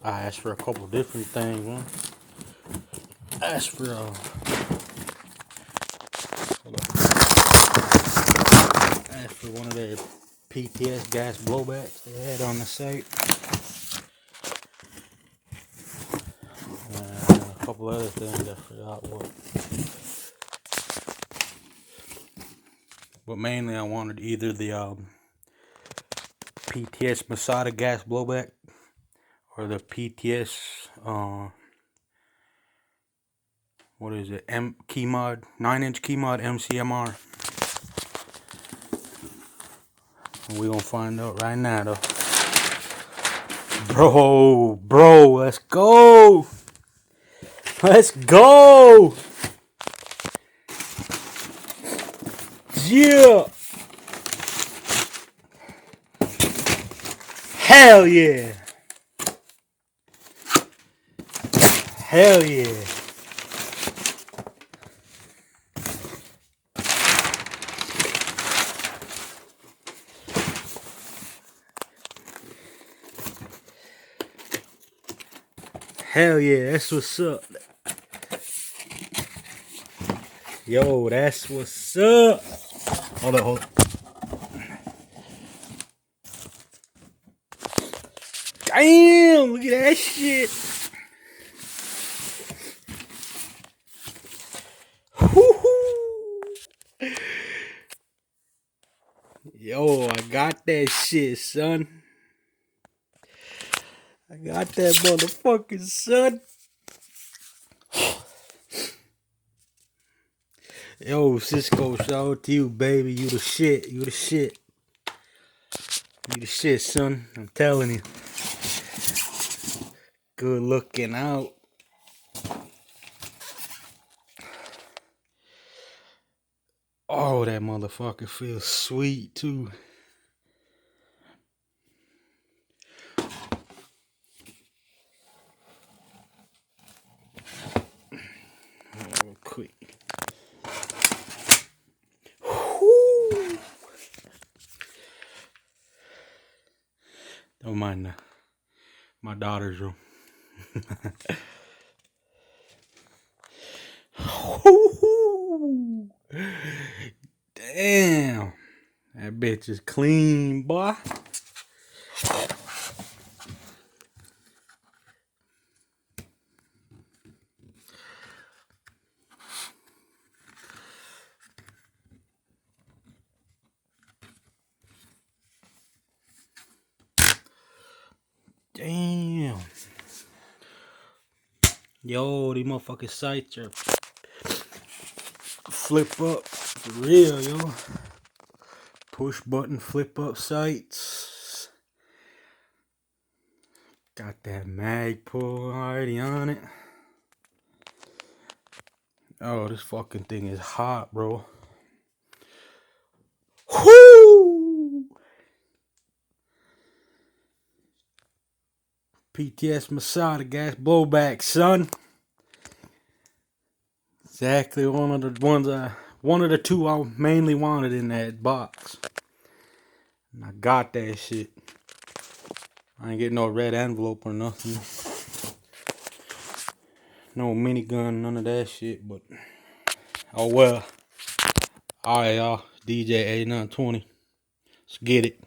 I asked for a couple different things, man. I asked for one of their PTS gas blowbacks they had on the site. And a couple other things I forgot what. But mainly I wanted either the PTS Masada gas blowback or the PTS what is it? Key mod 9-inch key mod MCMR. We're gonna find out right now though. Bro, let's go! Let's go! Yeah! Hell yeah! Hell yeah! Hell yeah, that's what's up. Yo, that's what's up. Hold on. Damn, look at that shit. Yo, I got that shit, son. I got that motherfucking son. Yo, Cisco, shout out to you, baby. You the shit. You the shit. You the shit, son. I'm telling you. Good looking out. Oh, that motherfucker feels sweet, too. Real quick. Whoo. Don't mind that. My daughter's room. Damn. That bitch is clean, boy. Damn. Yo, these motherfucking sights are flip up for real, yo. Push button flip up sights. Got that mag pull already on it. Oh, this fucking thing is hot, bro. Whoo! PTS Masada gas blowback, son. Exactly one of the two I mainly wanted in that box. And I got that shit. I ain't getting no red envelope or nothing. No minigun, none of that shit, but oh well. Alright, y'all. DJ A920. Let's get it.